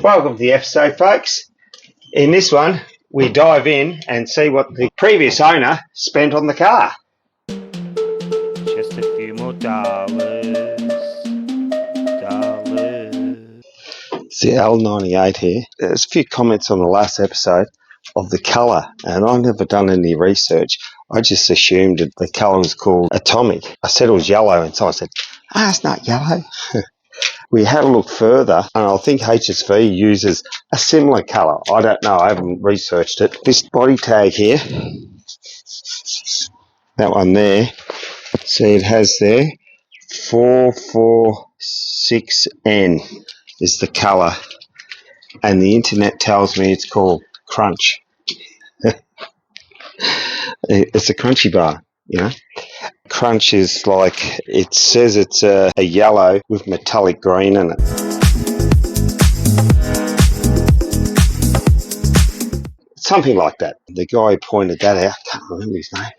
Welcome to the episode, folks. In this one, we dive in and see what the previous owner spent on the car. Just a few more dollars. It's the L98 here. There's a few comments on the last episode of the colour, and I've never done any research. I just assumed that the colour was called Atomic. I said it was yellow, and someone said, it's not yellow. We had a look further, and I think HSV uses a similar colour. I don't know, I haven't researched it. This body tag here, that one there, see it has there, 446N is the colour, and the internet tells me it's called Crunch. It's a crunchy bar, you know. Crunch is like, it says it's a yellow with metallic green in it. Something like that. The guy who pointed that out, I can't remember his name.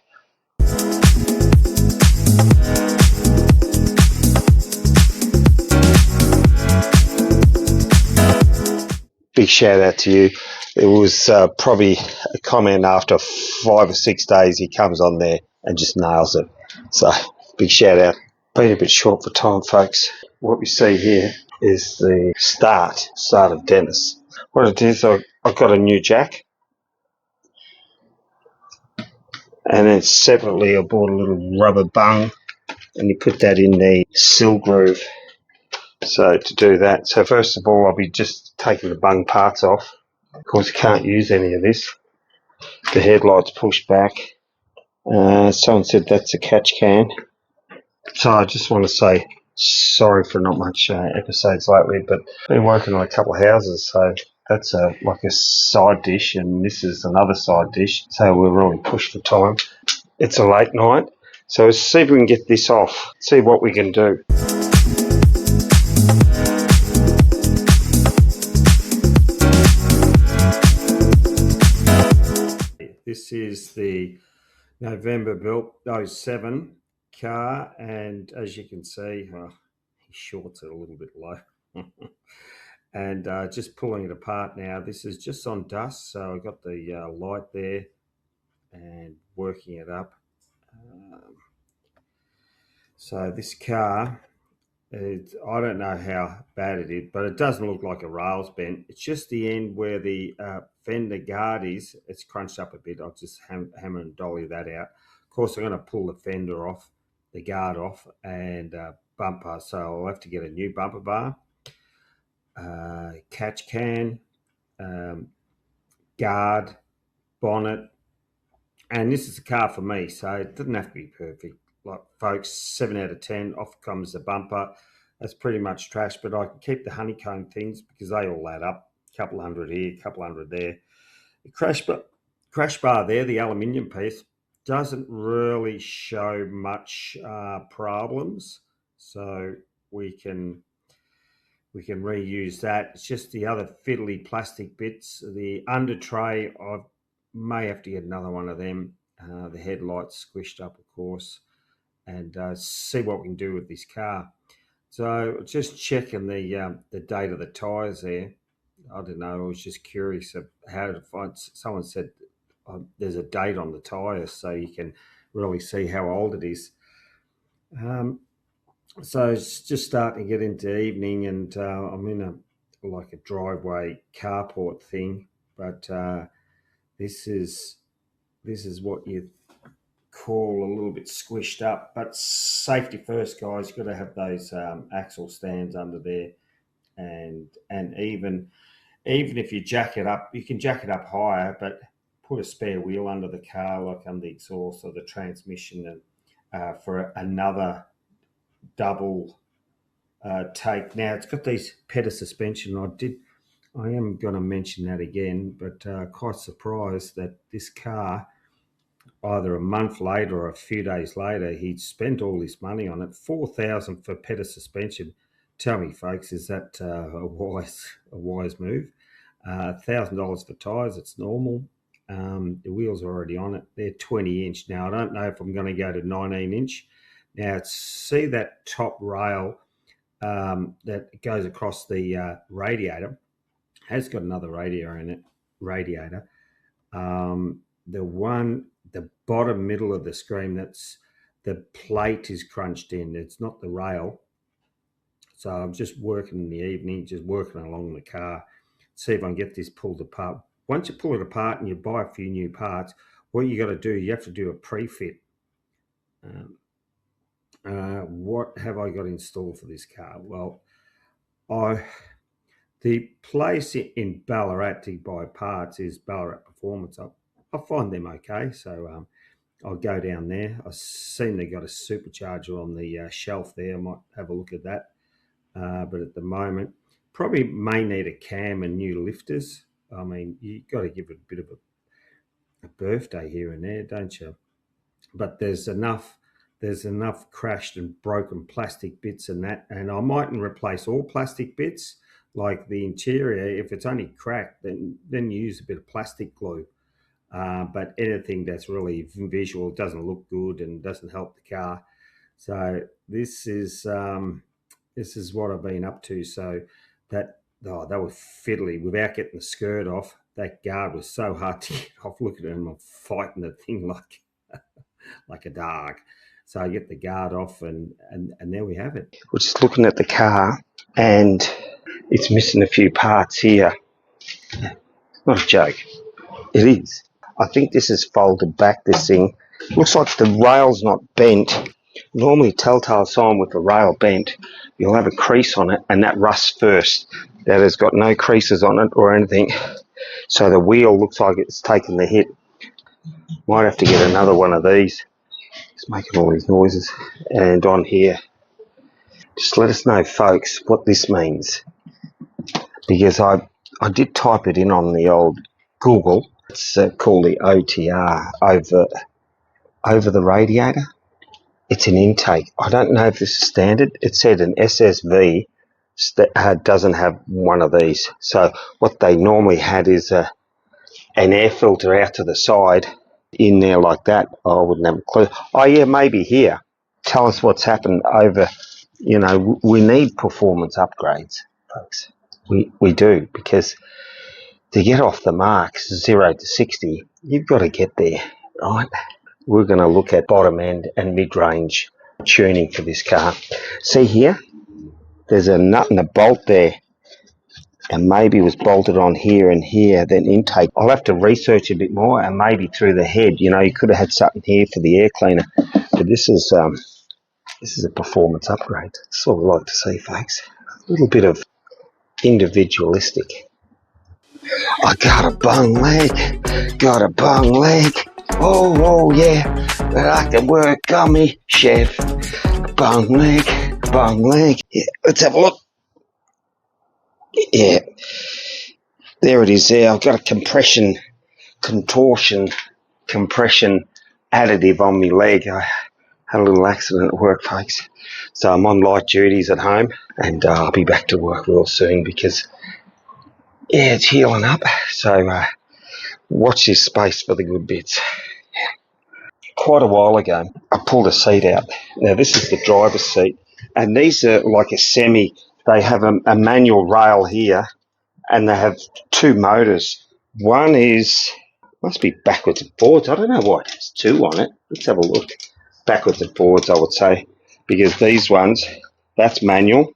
Big shout out to you. It was probably a comment after 5 or 6 days he comes on there and just nails it. So, big shout out. Been a bit short for time, folks. What we see here is the start of Dennis. What it is, I've got a new jack. And then separately I bought a little rubber bung and you put that in the sill groove. So to do that, so first of all I'll be just taking the bung parts off. Of course you can't use any of this. The headlight's pushed back. Someone said that's a catch can. So I just want to say sorry for not much episodes lately, but I've been working on a couple of houses, so that's like a side dish, and this is another side dish, so we're really pushed for time. It's a late night, so let's see if we can get this off, see what we can do. This is the November built 07 car, and as you can see, he shorts it a little bit low. And just pulling it apart now. This is just on dust, so I've got the light there and working it up. So this car, I don't know how bad it is, but it doesn't look like a rail's bent. It's just the end where the fender guard is. It's crunched up a bit. I'll just hammer and dolly that out. Of course, I'm going to pull the fender off, the guard off, and bumper. So I'll have to get a new bumper bar. Catch can, guard, bonnet, and this is a car for me, so it doesn't have to be perfect. Like folks, 7 out of 10, off comes the bumper. That's pretty much trash, but I can keep the honeycomb things because they all add up. A couple hundred here, a couple hundred there. The crash bar there, the aluminium piece, doesn't really show much problems, so we can reuse that. It's just the other fiddly plastic bits. The under tray, I may have to get another one of them. The headlights squished up, of course, and see what we can do with this car. So just checking the date of the tyres there. I don't know, I was just curious of how to find. Someone said there's a date on the tyres so you can really see how old it is. So it's just starting to get into evening, and I'm in a driveway carport thing, but this is what you call a little bit squished up. But safety first, guys. You've got to have those axle stands under there, and even if you jack it up, you can jack it up higher, but put a spare wheel under the car, like under the exhaust or the transmission, and for another double take. Now it's got these Pedders suspension. I am going to mention that again, but quite surprised that this car, either a month later or a few days later, he'd spent all this money on it. $4,000 for Pedders suspension. Tell me, folks, is that a wise move? $1,000 for tyres, it's normal. The wheels are already on it. They're 20-inch. Now, I don't know if I'm going to go to 19-inch. Now, see that top rail that goes across the radiator? Has got another radiator in it. Radiator. The bottom middle of the screen, that's the plate is crunched in. It's not the rail. So I'm just working in the evening, just working along the car, see if I can get this pulled apart. Once you pull it apart and you buy a few new parts, what you got to do, you have to do a pre-fit. What have I got installed for this car? Well, the place in Ballarat to buy parts is Ballarat Performance. I find them okay, so I'll go down there. I've seen they got a supercharger on the shelf there. I might have a look at that. But at the moment, probably may need a cam and new lifters. I mean, you got to give it a bit of a birthday here and there, don't you? But there's enough crashed and broken plastic bits and that, and I mightn't replace all plastic bits. Like the interior, if it's only cracked, then use a bit of plastic glue. But anything that's really visual, doesn't look good and doesn't help the car. So this is what I've been up to. So that was fiddly without getting the skirt off. That guard was so hard to get off. Look at him, I'm fighting the thing like a dog. So I get the guard off, and there we have it. We're just looking at the car, and it's missing a few parts here. Not a joke. It is. I think this is folded back, this thing. Looks like the rail's not bent. Normally telltale sign with the rail bent, you'll have a crease on it, and that rusts first. That has got no creases on it or anything. So the wheel looks like it's taken the hit. Might have to get another one of these. It's making all these noises. And on here, just let us know, folks, what this means. Because I did type it in on the old Google. It's called the OTR, over the radiator. It's an intake. I don't know if this is standard. It said an SSV doesn't have one of these. So what they normally had is an air filter out to the side in there like that. I wouldn't have a clue. Oh yeah, maybe here. Tell us what's happened over, we need performance upgrades, folks. We do, because to get off the marks 0 to 60, you've got to get there, right? We're going to look at bottom end and mid-range tuning for this car. See here, there's a nut and a bolt there, and maybe it was bolted on here and here, then intake. I'll have to research a bit more, and maybe through the head, you could have had something here for the air cleaner. But this is a performance upgrade. That's what I like to see, folks. A little bit of individualistic. I got a bung leg. Oh yeah, but I can work on me, chef. Bung leg. Yeah, let's have a look. Yeah, there it is there. I've got a compression additive on my leg. I had a little accident at work, folks. So I'm on light duties at home, and I'll be back to work real soon because, yeah, it's healing up. So watch this space for the good bits. Quite a while ago, I pulled a seat out. Now, this is the driver's seat, and these are like a semi. They have a manual rail here, and they have two motors. One must be backwards and forwards. I don't know why it has two on it. Let's have a look. Backwards and forwards, I would say, because these ones, that's manual.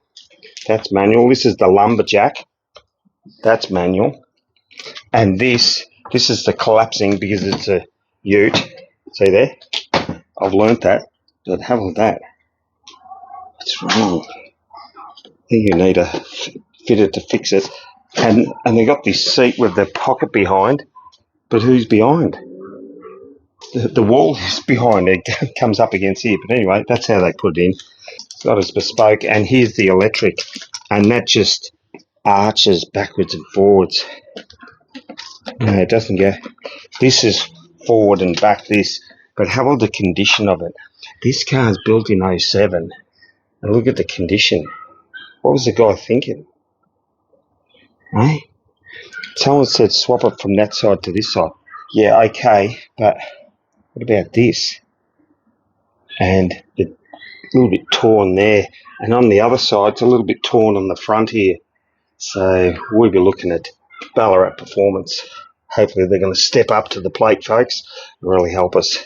This is the lumberjack. That's manual. And this is the collapsing, because it's a ute. See there? I've learnt that. But have a look at that. What's wrong? I think you need a fitter to fix it. And they got this seat with the pocket behind. But who's behind? The wall is behind. It comes up against here. But anyway, that's how they put it in. Got as bespoke. And here's the electric. And that just arches backwards and forwards. No, it doesn't go. This is forward and back, this. But have a look at the condition of it. This car's built in 07. And look at the condition. What was the guy thinking? Eh? Someone said swap it from that side to this side. Yeah, okay, but what about this? And it's a little bit torn there. And on the other side, it's a little bit torn on the front here. So we'll be looking at Ballarat Performance. Hopefully they're going to step up to the plate, folks, and really help us.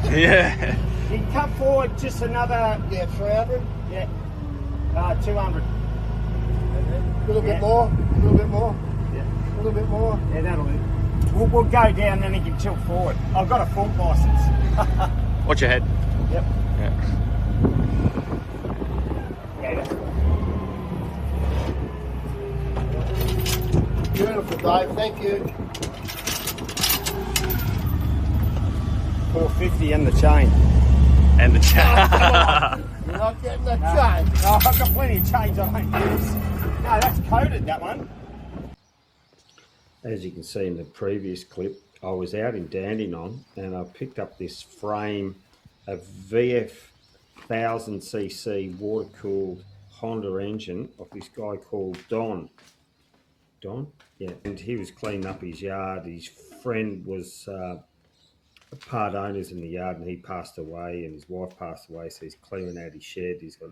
Yeah. You can come forward just another 300. Yeah. 200. A little bit more. A little bit more. Yeah. A little bit more. Yeah, that'll do. We'll go down, then he can tilt forward. I've got a full license. Watch your head. Yep. Yeah. Beautiful, Dave. Thank you. 450 and the chain. And the You're not getting that change. No, I've got plenty of change I don't use. No, that's coated, that one. As you can see in the previous clip, I was out in Dandenong and I picked up this frame, a VF 1000cc water-cooled Honda engine of this guy called Don. Don? Yeah. And he was cleaning up his yard. His friend was part owners in the yard, and he passed away and his wife passed away, so he's clearing out his shed. He's got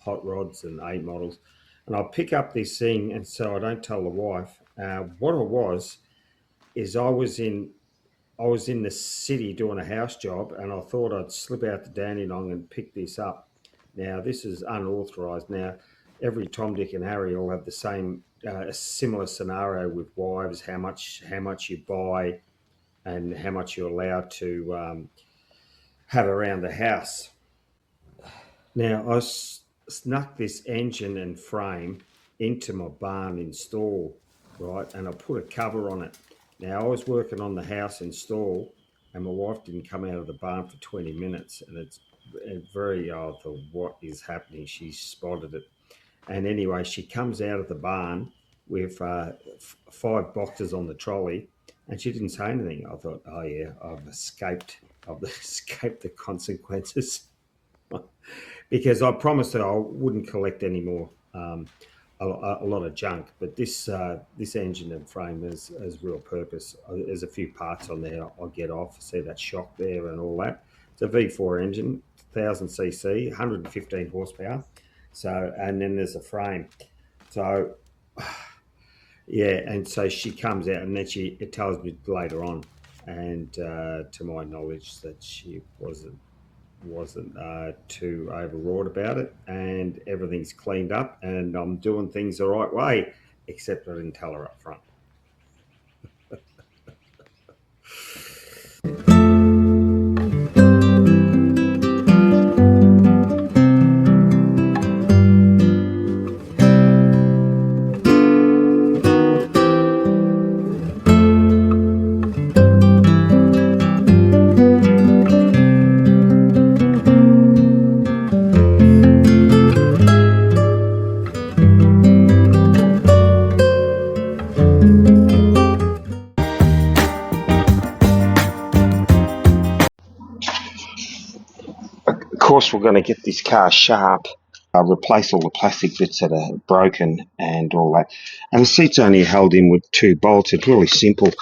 hot rods and 8 models. And I'll pick up this thing, and so I don't tell the wife. What it was is I was in the city doing a house job, and I thought I'd slip out to Dandenong and pick this up. Now, this is unauthorised. Now, every Tom, Dick and Harry all have the same, a similar scenario with wives, how much you buy and how much you're allowed to have around the house. Now, I snuck this engine and frame into my barn install, right? And I put a cover on it. Now, I was working on the house install, and my wife didn't come out of the barn for 20 minutes, and it's very, I thought, what is happening? She spotted it. And anyway, she comes out of the barn with 5 boxes on the trolley, and she didn't say anything. I thought, oh yeah, I've escaped the consequences. Because I promised her I wouldn't collect any more, a lot of junk. But this engine and frame has real purpose. There's a few parts on there I'll get off. See that shock there and all that. It's a V4 engine, 1000cc, 115 horsepower. So, and then there's a frame. So, yeah, and so she comes out, and then it tells me later on, and to my knowledge, that she wasn't too overwrought about it, and everything's cleaned up, and I'm doing things the right way, except I didn't tell her up front. Of course, we're going to get this car sharp, replace all the plastic bits that are broken and all that. And the seat's only held in with 2 bolts. It's really simple.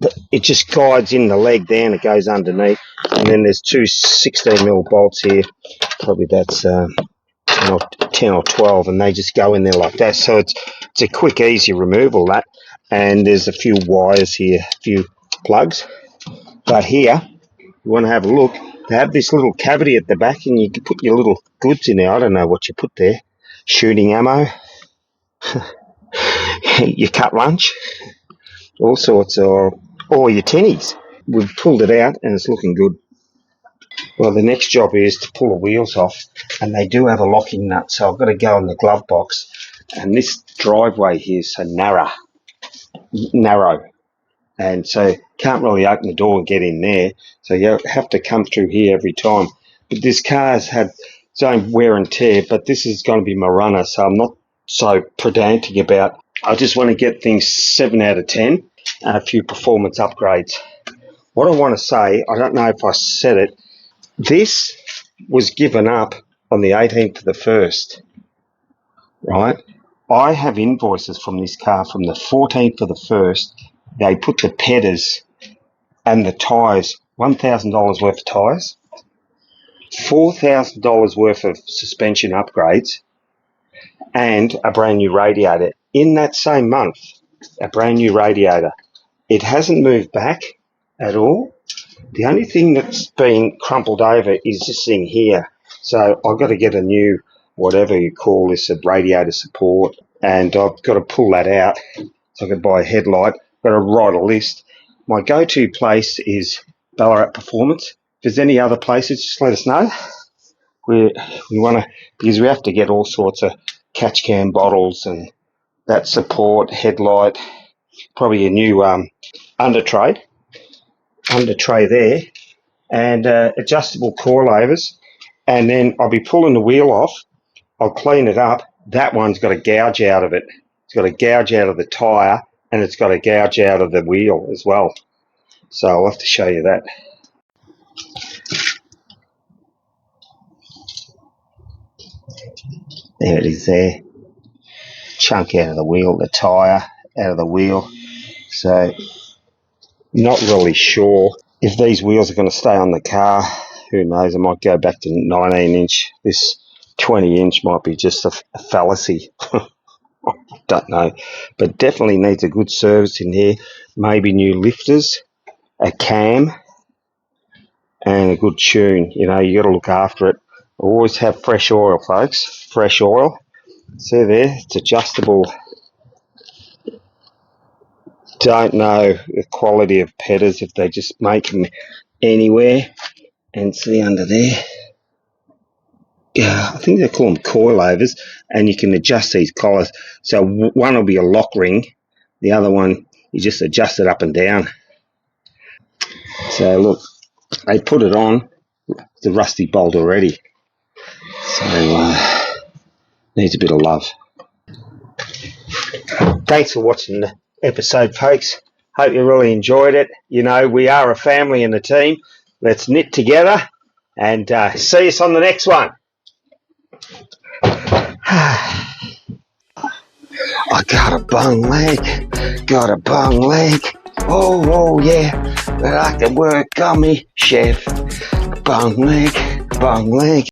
But it just guides in the leg down, it goes underneath. And then there's 2 16mm bolts here. Probably that's 10 or 12, and they just go in there like that. So it's a quick, easy removal, that. And there's a few wires here, a few plugs. But here, you want to have a look. They have this little cavity at the back, and you can put your little goods in there. I don't know what you put there. Shooting ammo, your cut lunch, all sorts of, or your tinnies. We've pulled it out, and it's looking good. Well, the next job is to pull the wheels off, and they do have a locking nut, so I've got to go in the glove box. And this driveway here is so narrow, and so can't really open the door and get in there, so you have to come through here every time. But this car's had its own wear and tear, but this is going to be my runner, so I'm not so pedantic about. I just want to get things 7 out of 10 and a few performance upgrades. What I want to say, I don't know if I said it, this was given up on the 18th of the 1st, right? I have invoices from this car from the 14th of the 1st. They put the Pedders and the tyres, $1,000 worth of tyres, $4,000 worth of suspension upgrades, and a brand new radiator. In that same month, a brand new radiator. It hasn't moved back at all. The only thing that's been crumpled over is this thing here. So I've got to get a new, whatever you call this, a radiator support, and I've got to pull that out so I can buy a headlight. I've got to write a list. My go-to place is Ballarat Performance. If there's any other places, just let us know. We want to, because we have to get all sorts of catch can bottles and that support, headlight, probably a new under tray there, and adjustable coilovers. And then I'll be pulling the wheel off. I'll clean it up. That one's got a gouge out of it. It's got a gouge out of the tyre, and it's got a gouge out of the wheel as well. So I'll have to show you that. There it is there. Chunk out of the wheel, the tyre out of the wheel. So not really sure if these wheels are going to stay on the car. Who knows? I might go back to 19-inch. This 20-inch might be just a fallacy. Don't know. But definitely needs a good service in here. Maybe new lifters, a cam, and a good tune. You know, you got to look after it. Always have fresh oil, folks. Fresh oil. See there? It's adjustable. Don't know the quality of Pedders, if they just make them anywhere. And see under there, I think they call them coilovers, and you can adjust these collars. So one will be a lock ring, the other one you just adjust it up and down. So look, they put it on, it's a rusty bolt already. So needs a bit of love. Thanks for watching the episode, folks. Hope you really enjoyed it. You know, we are a family in the team. Let's knit together and see us on the next one. I got a bung leg. Oh yeah, but I can work on me, chef. Bung leg.